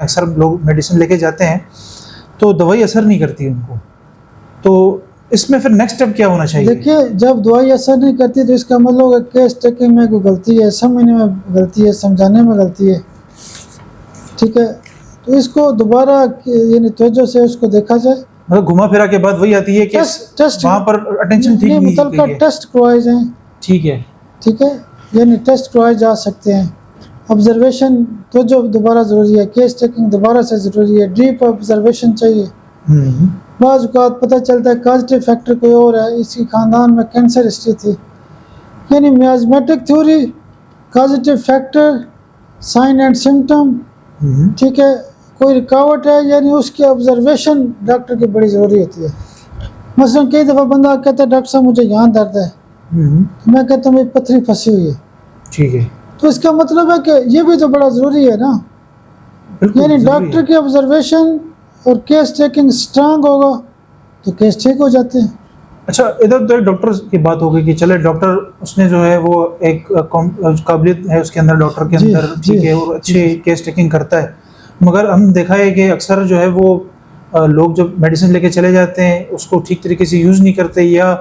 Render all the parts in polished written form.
अक्सर लोग मेडिसिन लेके जाते हैं तो दवाई असर नहीं करती उनको, तो इसमें फिर नेक्स्ट स्टेप क्या होना चाहिए? देखिए, जब दवाई असर नहीं करती तो इसका मतलब है केस टेकिंग में कोई गलती है, समझने में गलती है, समझाने में गलती है, ठीक है। तो इसको दोबारा यानी तवज्जो से उसको देखा जाए। मतलब घुमा फिरा के बाद वही आती है कि टेस्ट वहाँ पर अटेंशन ठीक नहीं मतलब गई है। टेस्ट करवाए जाएँ, ठीक है, ठीक है, यानी टेस्ट करवाए जा सकते हैं। ऑब्जर्वेशन तो जो दोबारा ज़रूरी है, केस टेकिंग दोबारा से ज़रूरी है, डीप ऑब्जर्वेशन चाहिए। बाज़ औक़ात पता चलता है कॉज़ेटिव फैक्टर कोई और है, इसकी ख़ानदान में कैंसर हिस्ट्री थी, यानी miasmatic theory, causative factor, sign and symptom, ठीक है, कोई रुकावट है, यानी उसकी ऑब्जर्वेशन डॉक्टर की बड़ी ज़रूरी होती है। मसलन कई दफ़ा बंदा कहता है डॉक्टर साहब मुझे यहाँ दर्द है, तो मैं कहता हूँ मेरी पथरी फंसी हुई है, ठीक है, तो इसका मतलब है कि ये भी तो बड़ा ज़रूरी है ना, यानी डॉक्टर की ऑब्जर्वेशन और केस टेकिंग स्ट्रांग होगा तो केस ठीक हो जाते हैं। अच्छा, इधर तो एक डॉक्टर की बात हो गई कि चले डॉक्टर उसने जो है वो एक काबिलियत है उसके अंदर, डॉक्टर के अंदर, ठीक है, और अच्छे केस टेकिंग करता है, मगर हम देखा है कि अक्सर जो है वो लोग जब मेडिसिन लेके चले जाते हैं उसको ठीक तरीके से यूज़ नहीं करते या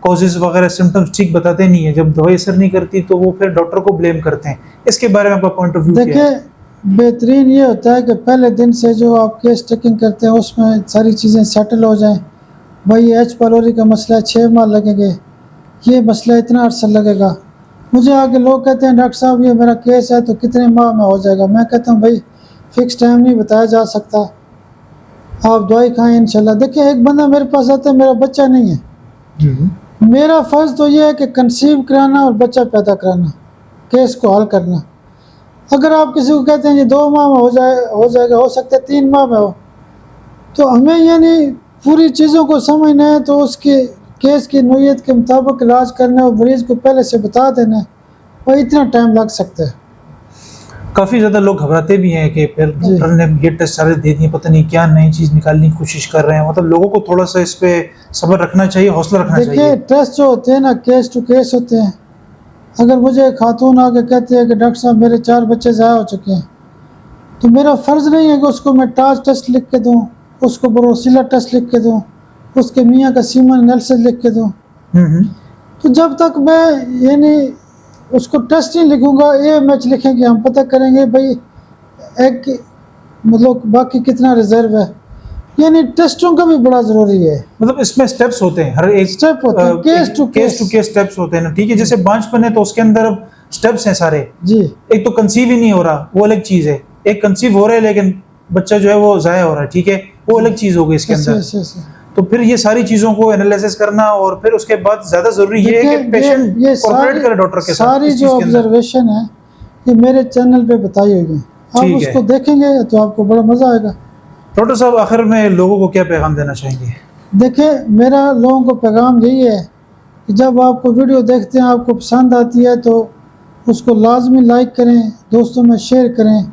कॉजेज़ वगैरह सिम्टम्स ठीक बताते नहीं है, जब दवाई असर नहीं करती तो वो फिर डॉक्टर को ब्लेम करते हैं। इसके बारे में आपका पॉइंट ऑफ व्यू क्या है? देखिए, बेहतरीन ये होता है कि पहले दिन से जो आप केस टेकिंग करते हैं उसमें सारी चीज़ें सेटल हो जाएं। भाई एच पायलोरी का मसला 6 माह लगेंगे, ये मसला इतना अर्सा लगेगा। मुझे आके लोग कहते हैं डॉक्टर साहब ये मेरा केस है तो कितने माह में हो जाएगा। मैं कहता हूँ भाई फ़िक्स टाइम नहीं बताया जा सकता, आप दवाई खाएँ इंशाल्लाह। देखिए, एक बंदा मेरे पास आता है, मेरा बच्चा नहीं है, मेरा फ़र्ज़ तो ये है कि कंसीव कराना और बच्चा पैदा कराना, केस को हल करना। अगर आप किसी को कहते हैं ये 2 माह में हो जाएगा, हो सकता है 3 माह में हो, तो हमें यानी पूरी चीज़ों को समझना है, तो उसके केस की नोयत के मुताबिक इलाज करना और मरीज़ को पहले से बता देना है, और इतना टाइम लग सकता है। काफ़ी ज़्यादा लोग घबराते भी हैं कि फिर डॉक्टर ने ये टेस्ट सारे दे दिए, पता नहीं क्या नई चीज़ निकालने की कोशिश कर रहे हैं, मतलब लोगों को थोड़ा सा इस पे सब्र रखना चाहिए, हौसला रखना चाहिए। देखिए, टेस्ट जो होते हैं ना केस टू केस होते हैं। अगर मुझे एक खातून आके कहती है कि डॉक्टर साहब मेरे 4 बच्चे ज़ाया हो चुके हैं, तो मेरा फ़र्ज़ नहीं है कि उसको मैं टाच टेस्ट लिख के दूँ, उसको ब्रोसिला टेस्ट लिख के दूँ, उसके मियाँ का सीमन एनालिसिस लिख के दूँ। तो जब तक मैं यानी उसको टेस्ट नहीं लिखूँगा, AMH लिखेंगे, हम पता करेंगे भाई एक मतलब बाकी कितना रिज़र्व है, यानी टेस्टों का भी बड़ा ज़रूरी है। मतलब इसमें स्टेप्स होते हैं, हर एक स्टेप होते हैं, केस टू केस स्टेप्स होते हैं ना, ठीक है। जैसे बांझपन है तो उसके अंदर अब स्टेप्स हैं सारे जी। एक तो कंसीव ही नहीं हो रहा, वो अलग चीज़ है, एक कंसीव हो रहा है लेकिन बच्चा जो है वो ज़ाया हो रहा है, ठीक है, वो अलग चीज़ हो गई इसके अंदर। तो फिर ये सारी चीज़ों को एनालिसिस करना और फिर उसके बाद ज़्यादा ज़रूरी ये है कि पेशेंट कोऑपरेट करे डॉक्टर के साथ। सारी जो ऑब्जर्वेशन है ये मेरे चैनल पे बताई हुई है, आप उसको देखेंगे तो आपको बड़ा मज़ा आएगा। डॉक्टर साहब, आखिर में लोगों को क्या पैगाम देना चाहेंगे? देखिए, मेरा लोगों को पैगाम यही है कि जब आपको वीडियो देखते हैं, आपको पसंद आती है तो उसको लाजमी लाइक करें, दोस्तों में शेयर करें,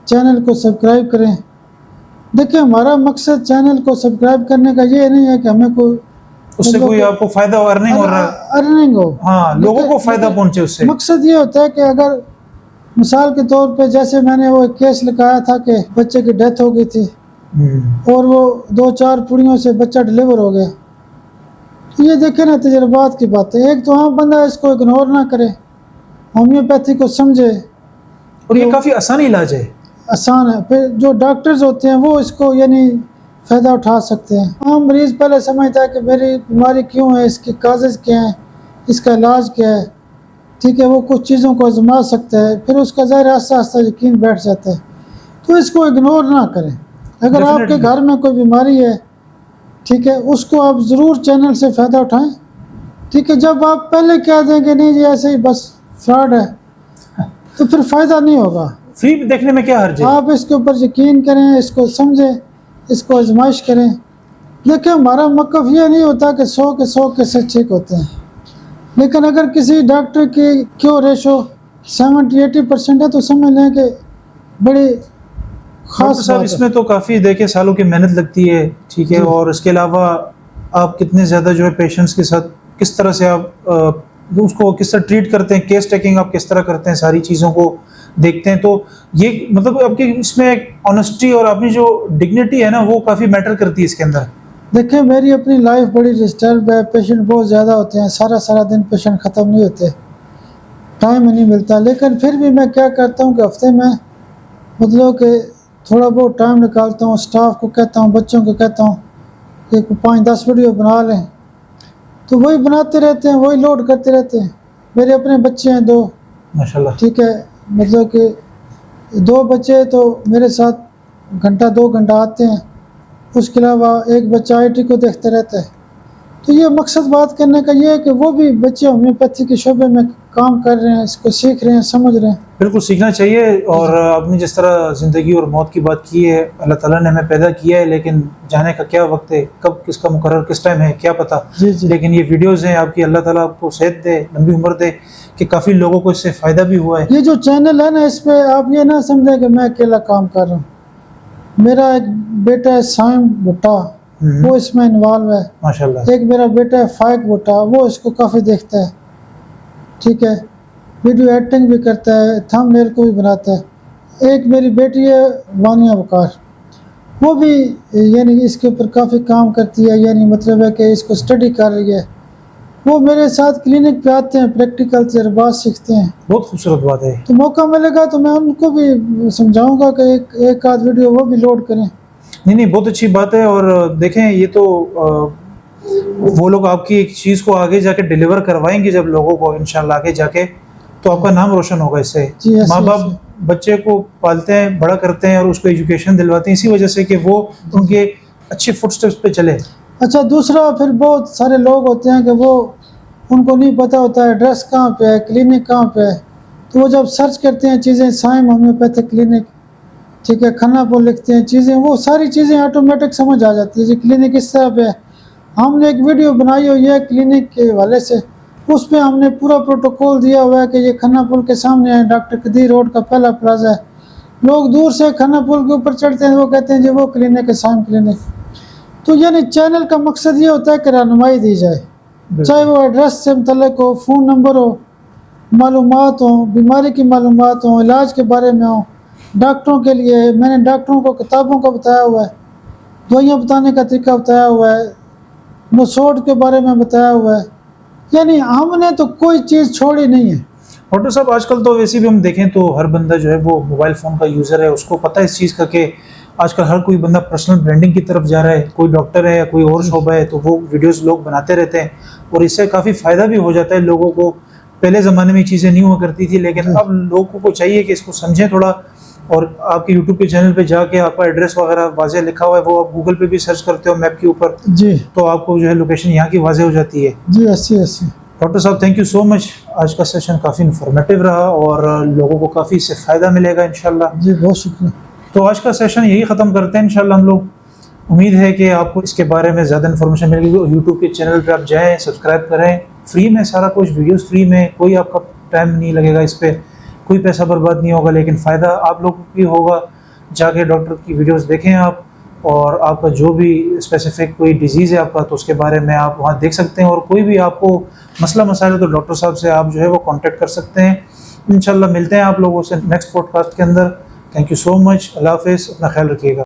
चैनल को सब्सक्राइब करें। देखिए, हमारा मकसद चैनल को सब्सक्राइब करने का ये नहीं है कि हमें कोई उससे कोई आपको फ़ायदा हो, अर्निंग हो, हाँ, लोगों को फ़ायदा पहुँचे उससे। मकसद ये होता है कि अगर मिसाल के तौर पे जैसे मैंने वो केस लिखाया था कि बच्चे की डेथ हो गई थी और वो 2-4 पुड़ियों से बच्चा डिलीवर हो गया, तो ये देखें ना तजर्बात की बात है। एक तो हाँ बंदा इसको इग्नोर ना करे, होम्योपैथी को समझे, और ये काफ़ी आसान इलाज है, आसान है। फिर जो डॉक्टर्स होते हैं वो इसको यानी फ़ायदा उठा सकते हैं। आम मरीज़ पहले समझता है कि मेरी बीमारी क्यों है, इसकी काजेज़ क्या हैं, इसका इलाज क्या है, ठीक है, वो कुछ चीज़ों को आजमा सकता है, फिर उसका ज़ाहिर आस्ता आस्ता यकीन बैठ जाता है। तो इसको इग्नोर ना करें। अगर आपके घर में कोई बीमारी है, ठीक है, उसको आप ज़रूर चैनल से फ़ायदा उठाएं, ठीक है। जब आप पहले कह देंगे नहीं जी ऐसे ही बस फ्रॉड है, तो फिर फ़ायदा नहीं होगा। फ्री देखने में क्या हर्ज है? आप इसके ऊपर यकीन करें, इसको समझें, इसको आजमाइश करें। देखिए, हमारा मकसद ये नहीं होता कि 100 के 100 केसेस ठीक होते हैं, लेकिन अगर किसी डॉक्टर की क्योर रेशो 70-80% है तो समझ लें कि बड़ी खास बात है। इसमें तो काफ़ी देखिए सालों की मेहनत लगती है, ठीक है, और इसके अलावा आप कितने ज़्यादा जो है पेशेंट्स के साथ किस तरह से आप उसको किस तरह ट्रीट करते हैं, केस टेकिंग आप किस तरह करते हैं, सारी चीज़ों को देखते हैं। तो ये मतलब आपकी इसमें एक ऑनेस्टी और अपनी जो डिग्निटी है ना वो काफ़ी मैटर करती है इसके अंदर। देखिए मेरी अपनी लाइफ बड़ी डिस्टर्ब है, पेशेंट बहुत ज़्यादा होते हैं, सारा सारा दिन पेशेंट ख़त्म नहीं होते, टाइम ही नहीं मिलता। लेकिन फिर भी मैं क्या करता हूँ कि हफ्ते में मतलब कि थोड़ा बहुत टाइम निकालता हूँ, स्टाफ को कहता हूँ, बच्चों को कहता हूँ कि 5-10 वीडियो बना लें, तो वही बनाते रहते हैं, वही लोड करते रहते हैं। मेरे अपने बच्चे हैं 2, माशाल्लाह। ठीक है, मतलब कि 2 बच्चे तो मेरे साथ घंटा 2 घंटा आते हैं, उसके अलावा एक बच्चा आईटी को देखते रहता है। तो ये मकसद बात करने का ये है कि वो भी बच्चे होम्योपैथी के शोबे में काम कर रहे हैं, इसको सीख रहे हैं, समझ रहे हैं। बिल्कुल सीखना चाहिए। और आपने जिस तरह ज़िंदगी और मौत की बात की है, अल्लाह ताला ने हमें पैदा किया है, लेकिन जाने का क्या वक्त है, कब किसका मुकर्रर किस टाइम है क्या पता। जी जी लेकिन ये वीडियोज़ हैं आपकी, अल्लाह ताला आपको सेहत दे, लंबी उम्र दे, कि काफ़ी लोगों को इससे फ़ायदा भी हुआ है। ये जो चैनल है ना, इस पे आप ये ना समझें कि मैं अकेला काम कर रहा हूँ। मेरा एक बेटा है साइम भुट्टा, वो इसमें इन्वॉल्व है। माशाल्लाह। एक मेरा बेटा है फाइक भुट्टा, वो इसको काफ़ी देखता है, ठीक है, वीडियो एडिटिंग भी करता है, थंबनेल को भी बनाता है। एक मेरी बेटी है वानिया वकार, वो भी यानी इसके ऊपर काफ़ी काम करती है, यानी मतलब है कि इसको स्टडी कर रही है। वो मेरे साथ क्लिनिक पे आते हैं, प्रैक्टिकल तजर्बात सीखते हैं। बहुत खूबसूरत बात है। तो मौका मिलेगा तो मैं उनको भी समझाऊंगा कि एक आध वीडियो वो भी लोड करें। नहीं नहीं, बहुत अच्छी बात है। और देखें ये तो वो लोग आपकी एक चीज़ को आगे जाके डिलीवर करवाएंगे जब लोगों को इंशाल्लाह आगे जाके, तो आपका नाम रोशन होगा इससे। जी, ऐसे माँ बाप ऐसे। बच्चे को पालते हैं, बड़ा करते हैं और उसको एजुकेशन दिलवाते हैं इसी वजह से कि वो उनके अच्छे फुटस्टेप्स पे चले। अच्छा, दूसरा फिर बहुत सारे लोग होते हैं कि वो उनको नहीं पता होता है एड्रेस कहाँ पे है, क्लिनिक कहाँ पे है। तो वो जब सर्च करते हैं चीज़ें, साइम होम्योपैथिक क्लिनिक, ठीक है, खानापुर लिखते हैं चीज़ें, वो सारी चीज़ें ऑटोमेटिक समझ आ जाती है जी क्लिनिक इस तरह पे है। हमने एक वीडियो बनाई हुई है क्लिनिक के हवाले से, उस पर हमने पूरा प्रोटोकॉल दिया हुआ है कि ये खन्ना पुल के सामने है, डॉक्टर कदीर रोड का पहला प्लाजा है। लोग दूर से खन्ना पुल के ऊपर चढ़ते हैं, वो कहते हैं जी वो क्लिनिक है, साइम क्लिनिक। तो यानी चैनल का मकसद ये होता है कि रहनुमाई दी जाए, चाहे वो एड्रेस से मुतल्लिक हो, फ़ोन नंबर हो, मालूमात हो, बीमारी की मालूमात हो, इलाज के बारे में हो, डॉक्टरों के लिए मैंने डॉक्टरों को किताबों का बताया हुआ है, दवाइयाँ बताने का तरीका बताया हुआ है, नसोड के बारे में बताया हुआ है, यानी हमने तो कोई चीज़ छोड़ी नहीं है। डॉक्टर साहब आजकल तो वैसे भी हम देखें तो हर बंदा जो है वो मोबाइल फ़ोन का यूज़र है, उसको पता है इस चीज़ का कि आजकल हर कोई बंदा पर्सनल ब्रांडिंग की तरफ जा रहा है। कोई डॉक्टर है या कोई और शोबा है तो वो वीडियोस लोग बनाते रहते हैं और इससे काफ़ी फ़ायदा भी हो जाता है लोगों को। पहले ज़माने में चीज़ें नहीं हुआ करती थी, लेकिन अब लोगों को चाहिए कि इसको समझें थोड़ा। और आपके यूट्यूब के चैनल पे जाके आपका एड्रेस वगैरह वाज़ेह लिखा हुआ है, वो आप गूगल पे भी सर्च करते हो मैप के ऊपर, जी तो आपको जो है लोकेशन यहाँ की वाज़ेह हो जाती है। जी, ऐसी ऐसी। डॉक्टर साहब थैंक यू सो मच। आज का सेशन काफ़ी इन्फॉर्मेटिव रहा और लोगों को काफ़ी इससे फ़ायदा मिलेगा इंशाल्लाह। जी बहुत शुक्रिया। तो आज का सेशन यही ख़त्म करते हैं इंशाल्लाह हम लोग। उम्मीद है कि आपको इसके बारे में ज़्यादा इन्फॉर्मेशन मिलेगी। यूट्यूब के चैनल पे आप जाएं, सब्सक्राइब करें, फ्री में सारा कुछ, वीडियोस फ्री में, कोई आपका टाइम नहीं लगेगा इस पर, कोई पैसा बर्बाद नहीं होगा, लेकिन फ़ायदा आप लोगों को भी होगा। जाके डॉक्टर की वीडियोस देखें आप, और आपका जो भी स्पेसिफिक कोई डिजीज़ है आपका तो उसके बारे में आप वहाँ देख सकते हैं। और कोई भी आपको मसला मसाइल है तो डॉक्टर साहब से आप जो है वो कांटेक्ट कर सकते हैं। इंशाल्लाह मिलते हैं आप लोगों से नेक्स्ट पॉडकास्ट के अंदर। Thank you so much. अल्लाह हाफ़िज़, अपना ख्याल रखिएगा।